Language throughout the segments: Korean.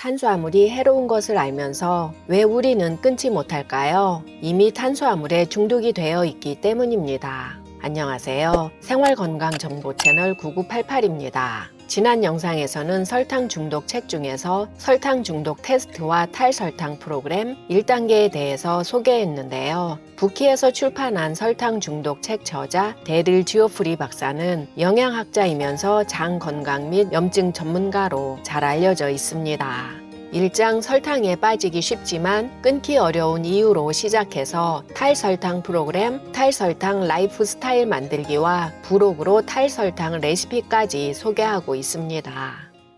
탄수화물이 해로운 것을 알면서 왜 우리는 끊지 못할까요? 이미 탄수화물에 중독이 되어 있기 때문입니다. 안녕하세요. 생활건강정보 채널 9988입니다. 지난 영상에서는 설탕 중독 책 중에서 설탕 중독 테스트와 탈설탕 프로그램 1단계에 대해서 소개했는데요. 부키에서 출판한 설탕 중독 책 저자 데릴 지오프리 박사는 영양학자이면서 장 건강 및 염증 전문가로 잘 알려져 있습니다. 1장 설탕에 빠지기 쉽지만 끊기 어려운 이유로 시작해서 탈설탕 프로그램, 탈설탕 라이프 스타일 만들기와 부록으로 탈설탕 레시피까지 소개하고 있습니다.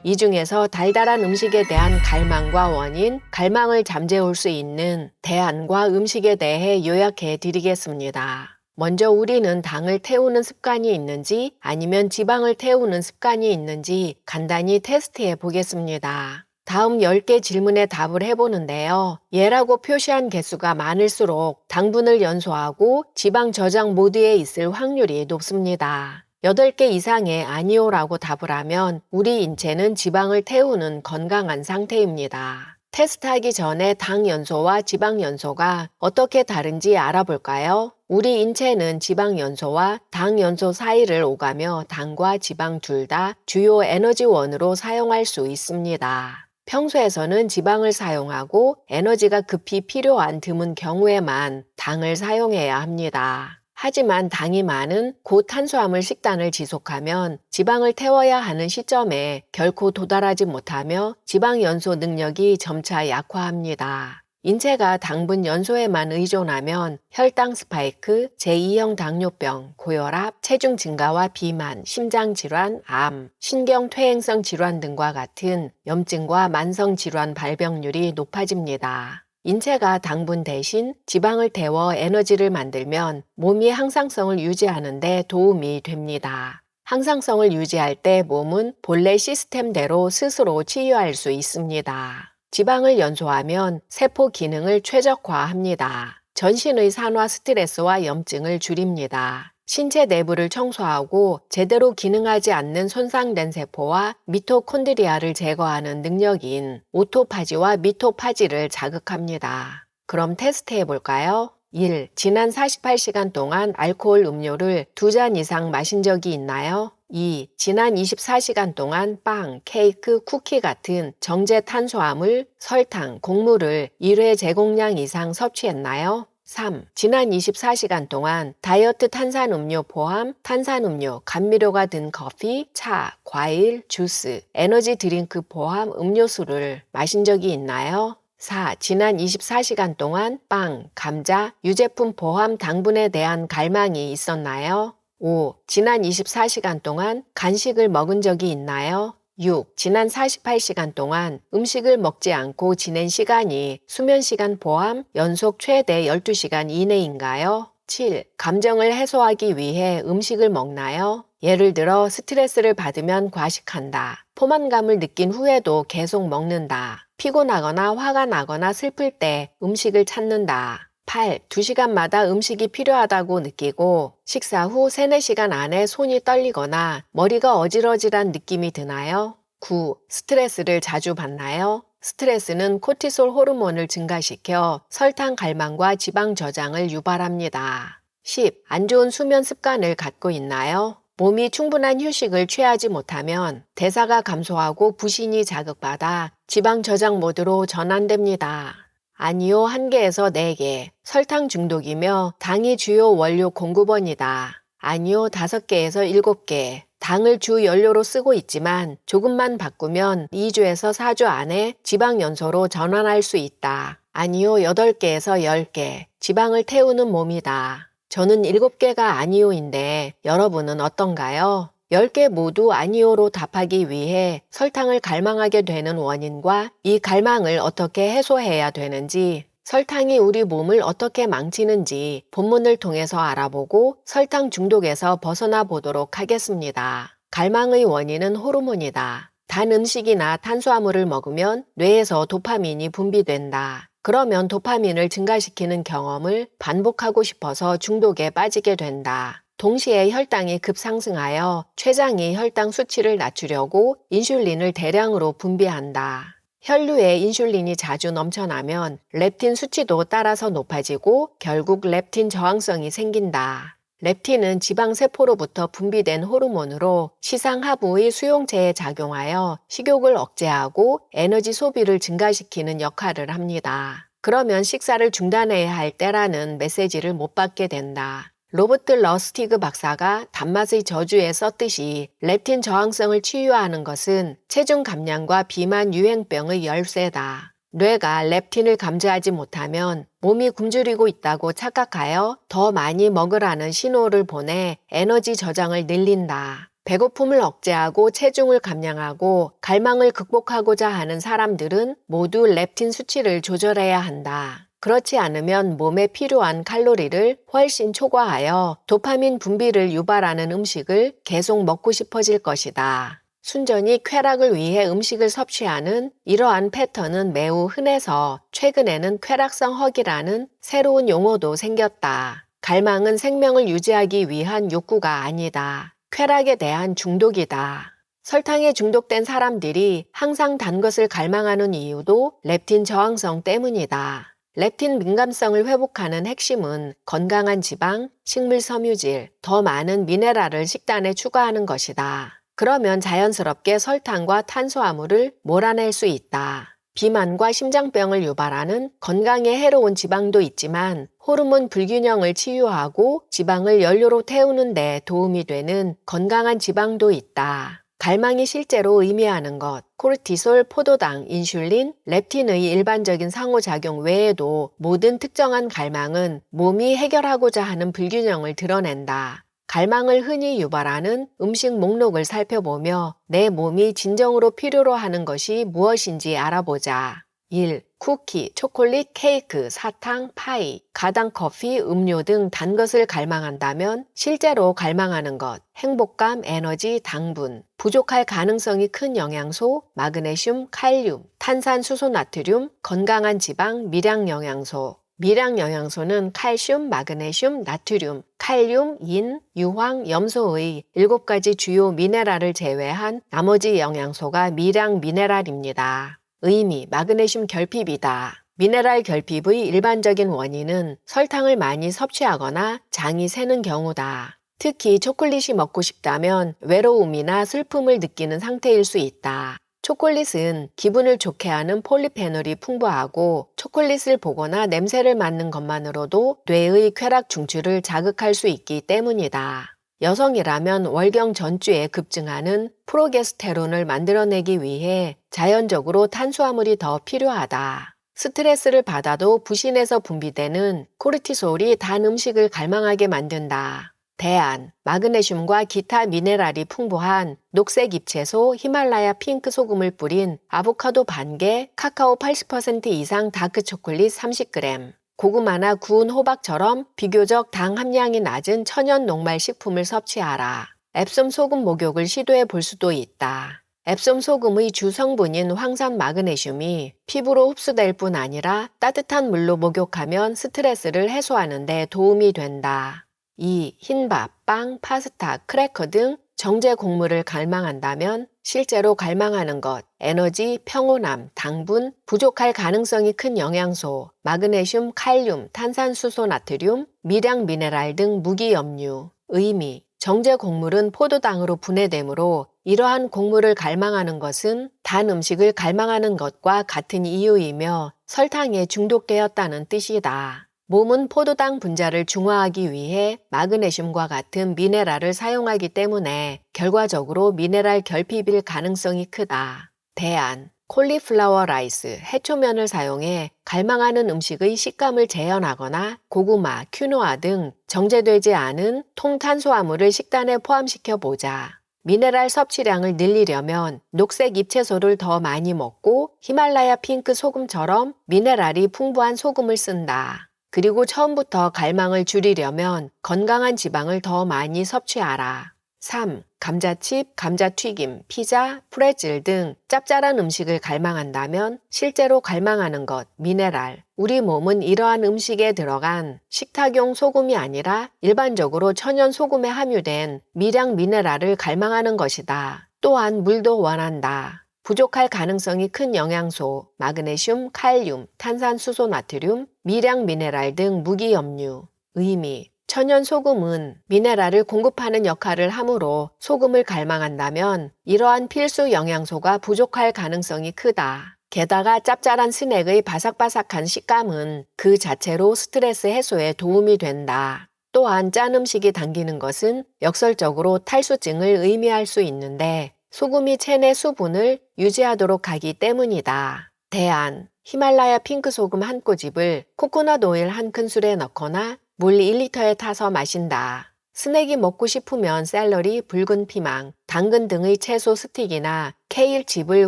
이 중에서 달달한 음식에 대한 갈망과 원인, 갈망을 잠재울 수 있는 대안과 음식에 대해 요약해 드리겠습니다. 먼저 우리는 당을 태우는 습관이 있는지 아니면 지방을 태우는 습관이 있는지 간단히 테스트해 보겠습니다. 다음 10개 질문에 답을 해보는데요. 예라고 표시한 개수가 많을수록 당분을 연소하고 지방 저장 모드에 있을 확률이 높습니다. 8개 이상의 아니오라고 답을 하면 우리 인체는 지방을 태우는 건강한 상태입니다. 테스트하기 전에 당 연소와 지방 연소가 어떻게 다른지 알아볼까요? 우리 인체는 지방 연소와 당 연소 사이를 오가며 당과 지방 둘 다 주요 에너지원으로 사용할 수 있습니다. 평소에서는 지방을 사용하고 에너지가 급히 필요한 드문 경우에만 당을 사용해야 합니다. 하지만 당이 많은 고탄수화물 식단을 지속하면 지방을 태워야 하는 시점에 결코 도달하지 못하며 지방 연소 능력이 점차 약화합니다. 인체가 당분 연소에만 의존하면 혈당 스파이크, 제2형 당뇨병, 고혈압, 체중 증가와 비만, 심장질환, 암, 신경퇴행성 질환 등과 같은 염증과 만성질환 발병률이 높아집니다. 인체가 당분 대신 지방을 태워 에너지를 만들면 몸이 항상성을 유지하는 데 도움이 됩니다. 항상성을 유지할 때 몸은 본래 시스템대로 스스로 치유할 수 있습니다. 지방을 연소하면 세포 기능을 최적화합니다. 전신의 산화 스트레스와 염증을 줄입니다. 신체 내부를 청소하고 제대로 기능하지 않는 손상된 세포와 미토콘드리아를 제거하는 능력인 오토파지와 미토파지를 자극합니다. 그럼 테스트해 볼까요? 1. 지난 48시간 동안 알코올 음료를 2잔 이상 마신 적이 있나요? 2. 지난 24시간 동안 빵, 케이크, 쿠키 같은 정제 탄수화물, 설탕, 곡물을 1회 제공량 이상 섭취했나요? 3. 지난 24시간 동안 다이어트 탄산음료 포함 탄산음료, 감미료가 든 커피, 차, 과일, 주스, 에너지 드링크 포함 음료수를 마신 적이 있나요? 4. 지난 24시간 동안 빵, 감자, 유제품 포함 당분에 대한 갈망이 있었나요? 5. 지난 24시간 동안 간식을 먹은 적이 있나요? 6. 지난 48시간 동안 음식을 먹지 않고 지낸 시간이 수면 시간 포함 연속 최대 12시간 이내인가요? 7. 감정을 해소하기 위해 음식을 먹나요? 예를 들어 스트레스를 받으면 과식한다. 포만감을 느낀 후에도 계속 먹는다. 피곤하거나 화가 나거나 슬플 때 음식을 찾는다. 8. 2시간마다 음식이 필요하다고 느끼고 식사 후 3, 4시간 안에 손이 떨리거나 머리가 어지러지란 느낌이 드나요? 9. 스트레스를 자주 받나요? 스트레스는 코티솔 호르몬을 증가시켜 설탕 갈망과 지방 저장을 유발합니다. 10. 안 좋은 수면 습관을 갖고 있나요? 몸이 충분한 휴식을 취하지 못하면 대사가 감소하고 부신이 자극받아 지방 저장 모드로 전환됩니다. 아니요 1개에서 4개, 설탕 중독이며 당이 주요 원료 공급원이다. 아니요 5개에서 7개, 당을 주 연료로 쓰고 있지만 조금만 바꾸면 2주에서 4주 안에 지방 연소로 전환할 수 있다. 아니요 8개에서 10개, 지방을 태우는 몸이다. 저는 7개가 아니오인데 여러분은 어떤가요? 10개 모두 아니오로 답하기 위해 설탕을 갈망하게 되는 원인과 이 갈망을 어떻게 해소해야 되는지, 설탕이 우리 몸을 어떻게 망치는지 본문을 통해서 알아보고 설탕 중독에서 벗어나 보도록 하겠습니다. 갈망의 원인은 호르몬이다. 단 음식이나 탄수화물을 먹으면 뇌에서 도파민이 분비된다. 그러면 도파민을 증가시키는 경험을 반복하고 싶어서 중독에 빠지게 된다. 동시에 혈당이 급상승하여 췌장이 혈당 수치를 낮추려고 인슐린을 대량으로 분비한다. 혈류에 인슐린이 자주 넘쳐나면 렙틴 수치도 따라서 높아지고 결국 렙틴 저항성이 생긴다. 렙틴은 지방세포로부터 분비된 호르몬으로 시상하부의 수용체에 작용하여 식욕을 억제하고 에너지 소비를 증가시키는 역할을 합니다. 그러면 식사를 중단해야 할 때라는 메시지를 못 받게 된다. 로버트 러스티그 박사가 단맛의 저주에 썼듯이 렙틴 저항성을 치유하는 것은 체중 감량과 비만 유행병의 열쇠다. 뇌가 렙틴을 감지하지 못하면 몸이 굶주리고 있다고 착각하여 더 많이 먹으라는 신호를 보내 에너지 저장을 늘린다. 배고픔을 억제하고 체중을 감량하고 갈망을 극복하고자 하는 사람들은 모두 렙틴 수치를 조절해야 한다. 그렇지 않으면 몸에 필요한 칼로리를 훨씬 초과하여 도파민 분비를 유발하는 음식을 계속 먹고 싶어질 것이다. 순전히 쾌락을 위해 음식을 섭취하는 이러한 패턴은 매우 흔해서 최근에는 쾌락성 허기라는 새로운 용어도 생겼다. 갈망은 생명을 유지하기 위한 욕구가 아니다. 쾌락에 대한 중독이다. 설탕에 중독된 사람들이 항상 단 것을 갈망하는 이유도 렙틴 저항성 때문이다. 렙틴 민감성을 회복하는 핵심은 건강한 지방, 식물 섬유질, 더 많은 미네랄을 식단에 추가하는 것이다. 그러면 자연스럽게 설탕과 탄수화물을 몰아낼 수 있다. 비만과 심장병을 유발하는 건강에 해로운 지방도 있지만 호르몬 불균형을 치유하고 지방을 연료로 태우는 데 도움이 되는 건강한 지방도 있다. 갈망이 실제로 의미하는 것, 코르티솔, 포도당, 인슐린, 렙틴의 일반적인 상호작용 외에도 모든 특정한 갈망은 몸이 해결하고자 하는 불균형을 드러낸다. 갈망을 흔히 유발하는 음식 목록을 살펴보며 내 몸이 진정으로 필요로 하는 것이 무엇인지 알아보자. 1. 쿠키, 초콜릿, 케이크, 사탕, 파이, 가당 커피, 음료 등 단 것을 갈망한다면 실제로 갈망하는 것, 행복감, 에너지, 당분, 부족할 가능성이 큰 영양소, 마그네슘, 칼륨, 탄산수소 나트륨, 건강한 지방, 미량 영양소. 미량 영양소는 칼슘, 마그네슘, 나트륨, 칼륨, 인, 유황, 염소의 7가지 주요 미네랄을 제외한 나머지 영양소가 미량 미네랄입니다. 의미, 마그네슘 결핍이다. 미네랄 결핍의 일반적인 원인은 설탕을 많이 섭취하거나 장이 새는 경우다. 특히 초콜릿이 먹고 싶다면 외로움이나 슬픔을 느끼는 상태일 수 있다. 초콜릿은 기분을 좋게 하는 폴리페놀이 풍부하고 초콜릿을 보거나 냄새를 맡는 것만으로도 뇌의 쾌락 중추를 자극할 수 있기 때문이다. 여성이라면 월경 전주에 급증하는 프로게스테론을 만들어내기 위해 자연적으로 탄수화물이 더 필요하다. 스트레스를 받아도 부신에서 분비되는 코르티솔이 단 음식을 갈망하게 만든다. 대안, 마그네슘과 기타 미네랄이 풍부한 녹색 잎채소 히말라야 핑크 소금을 뿌린 아보카도 반개, 카카오 80% 이상 다크 초콜릿 30g. 고구마나 구운 호박처럼 비교적 당 함량이 낮은 천연 녹말 식품을 섭취하라. 앱솜 소금 목욕을 시도해 볼 수도 있다. 앱솜 소금의 주 성분인 황산 마그네슘이 피부로 흡수될 뿐 아니라 따뜻한 물로 목욕하면 스트레스를 해소하는 데 도움이 된다. 2. 흰밥, 빵, 파스타, 크래커 등 정제 곡물을 갈망한다면 실제로 갈망하는 것, 에너지, 평온함, 당분, 부족할 가능성이 큰 영양소, 마그네슘, 칼륨, 탄산수소 나트륨, 미량 미네랄 등 무기염류. 의미, 정제 곡물은 포도당으로 분해되므로 이러한 곡물을 갈망하는 것은 단 음식을 갈망하는 것과 같은 이유이며 설탕에 중독되었다는 뜻이다. 몸은 포도당 분자를 중화하기 위해 마그네슘과 같은 미네랄을 사용하기 때문에 결과적으로 미네랄 결핍일 가능성이 크다. 대안, 콜리플라워 라이스, 해초면을 사용해 갈망하는 음식의 식감을 재현하거나 고구마, 퀴노아 등 정제되지 않은 통탄수화물을 식단에 포함시켜 보자. 미네랄 섭취량을 늘리려면 녹색 잎채소를 더 많이 먹고 히말라야 핑크 소금처럼 미네랄이 풍부한 소금을 쓴다. 그리고 처음부터 갈망을 줄이려면 건강한 지방을 더 많이 섭취하라. 3. 감자칩, 감자튀김, 피자, 프레즐 등 짭짤한 음식을 갈망한다면 실제로 갈망하는 것, 미네랄. 우리 몸은 이러한 음식에 들어간 식탁용 소금이 아니라 일반적으로 천연 소금에 함유된 미량 미네랄을 갈망하는 것이다. 또한 물도 원한다. 부족할 가능성이 큰 영양소, 마그네슘, 칼륨, 탄산수소 나트륨, 미량 미네랄 등 무기염류. 의미: 천연 소금은 미네랄을 공급하는 역할을 하므로 소금을 갈망한다면 이러한 필수 영양소가 부족할 가능성이 크다. 게다가 짭짤한 스낵의 바삭바삭한 식감은 그 자체로 스트레스 해소에 도움이 된다. 또한 짠 음식이 당기는 것은 역설적으로 탈수증을 의미할 수 있는데 소금이 체내 수분을 유지하도록 하기 때문이다. 대안: 히말라야 핑크 소금 한 꼬집을 코코넛 오일 한 큰술에 넣거나 물 1리터에 타서 마신다. 스낵이 먹고 싶으면 샐러리, 붉은 피망, 당근 등의 채소 스틱이나 케일칩을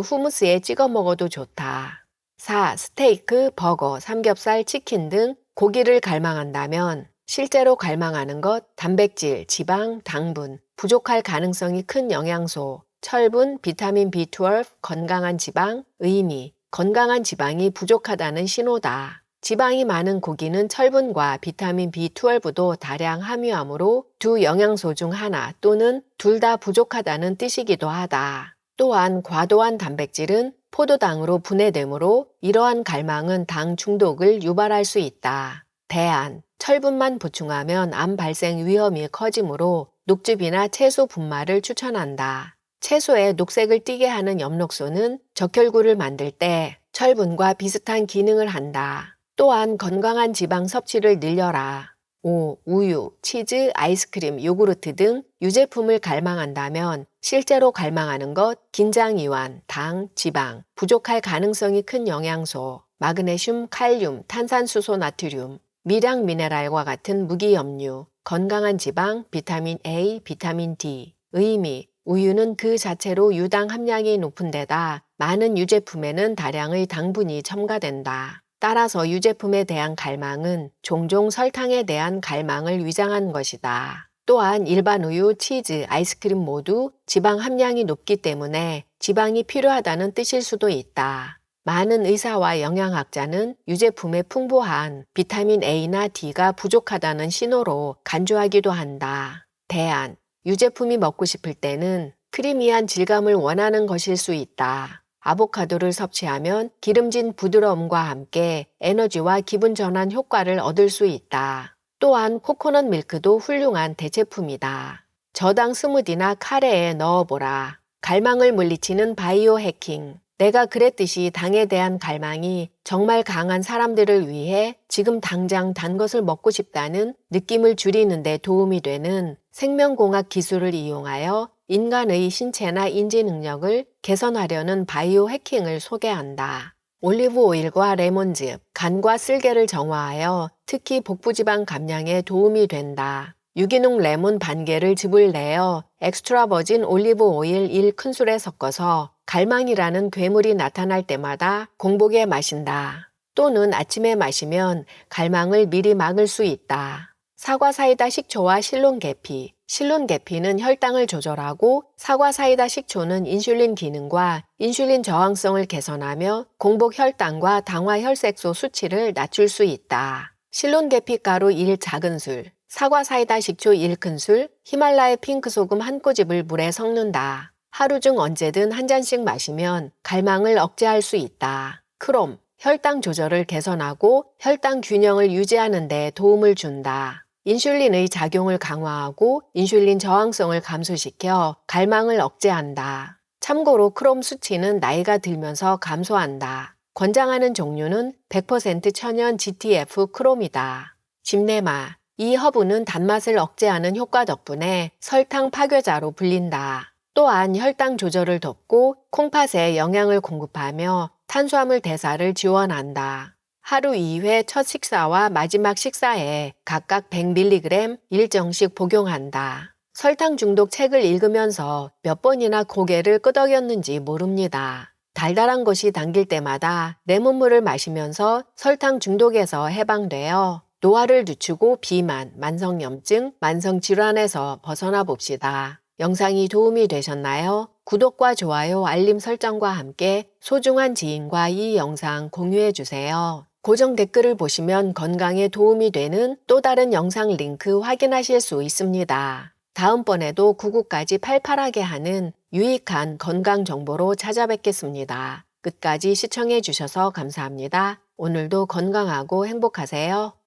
후무스에 찍어 먹어도 좋다. 4. 스테이크, 버거, 삼겹살, 치킨 등 고기를 갈망한다면 실제로 갈망하는 것, 단백질, 지방, 당분, 부족할 가능성이 큰 영양소, 철분, 비타민 B12, 건강한 지방. 의미: 건강한 지방이 부족하다는 신호다. 지방이 많은 고기는 철분과 비타민 B12도 다량 함유하므로 두 영양소 중 하나 또는 둘 다 부족하다는 뜻이기도 하다. 또한 과도한 단백질은 포도당으로 분해되므로 이러한 갈망은 당 중독을 유발할 수 있다. 대안: 철분만 보충하면 암 발생 위험이 커지므로 녹즙이나 채소 분말을 추천한다. 채소에 녹색을 띠게 하는 엽록소는 적혈구를 만들 때 철분과 비슷한 기능을 한다. 또한 건강한 지방 섭취를 늘려라. 5. 우유, 치즈, 아이스크림, 요구르트 등 유제품을 갈망한다면 실제로 갈망하는 것, 긴장이완, 당, 지방, 부족할 가능성이 큰 영양소, 마그네슘, 칼륨, 탄산수소 나트륨, 미량 미네랄과 같은 무기염류, 건강한 지방, 비타민 A, 비타민 D. 의미: 우유는 그 자체로 유당 함량이 높은 데다 많은 유제품에는 다량의 당분이 첨가된다. 따라서 유제품에 대한 갈망은 종종 설탕에 대한 갈망을 위장한 것이다. 또한 일반 우유, 치즈, 아이스크림 모두 지방 함량이 높기 때문에 지방이 필요하다는 뜻일 수도 있다. 많은 의사와 영양학자는 유제품에 풍부한 비타민 A나 D가 부족하다는 신호로 간주하기도 한다. 대안: 유제품이 먹고 싶을 때는 크리미한 질감을 원하는 것일 수 있다. 아보카도를 섭취하면 기름진 부드러움과 함께 에너지와 기분 전환 효과를 얻을 수 있다. 또한 코코넛 밀크도 훌륭한 대체품이다. 저당 스무디나 카레에 넣어보라. 갈망을 물리치는 바이오 해킹. 내가 그랬듯이 당에 대한 갈망이 정말 강한 사람들을 위해 지금 당장 단 것을 먹고 싶다는 느낌을 줄이는 데 도움이 되는 생명공학 기술을 이용하여 인간의 신체나 인지 능력을 개선하려는 바이오 해킹을 소개한다. 올리브 오일과 레몬즙, 간과 쓸개를 정화하여 특히 복부지방 감량에 도움이 된다. 유기농 레몬 반 개를 즙을 내어 엑스트라 버진 올리브 오일 1큰술에 섞어서 갈망이라는 괴물이 나타날 때마다 공복에 마신다. 또는 아침에 마시면 갈망을 미리 막을 수 있다. 사과 사이다 식초와 실론 계피. 실론 계피는 혈당을 조절하고 사과 사이다 식초는 인슐린 기능과 인슐린 저항성을 개선하며 공복 혈당과 당화 혈색소 수치를 낮출 수 있다. 실론 계피 가루 1작은술, 사과 사이다 식초 1큰술, 히말라야 핑크 소금 한 꼬집을 물에 섞는다. 하루 중 언제든 한 잔씩 마시면 갈망을 억제할 수 있다. 크롬, 혈당 조절을 개선하고 혈당 균형을 유지하는 데 도움을 준다. 인슐린의 작용을 강화하고 인슐린 저항성을 감소시켜 갈망을 억제한다. 참고로 크롬 수치는 나이가 들면서 감소한다. 권장하는 종류는 100% 천연 GTF 크롬이다. 집내마, 이 허브는 단맛을 억제하는 효과 덕분에 설탕 파괴자로 불린다. 또한 혈당 조절을 돕고 콩팥에 영양을 공급하며 탄수화물 대사를 지원한다. 하루 2회 첫 식사와 마지막 식사에 각각 100mg 일정씩 복용한다. 설탕 중독 책을 읽으면서 몇 번이나 고개를 끄덕였는지 모릅니다. 달달한 것이 당길 때마다 레몬물을 마시면서 설탕 중독에서 해방되어 노화를 늦추고 비만, 만성염증, 만성질환에서 벗어나 봅시다. 영상이 도움이 되셨나요? 구독과 좋아요, 알림 설정과 함께 소중한 지인과 이 영상 공유해주세요. 고정 댓글을 보시면 건강에 도움이 되는 또 다른 영상 링크 확인하실 수 있습니다. 다음번에도 구구까지 팔팔하게 하는 유익한 건강 정보로 찾아뵙겠습니다. 끝까지 시청해 주셔서 감사합니다. 오늘도 건강하고 행복하세요.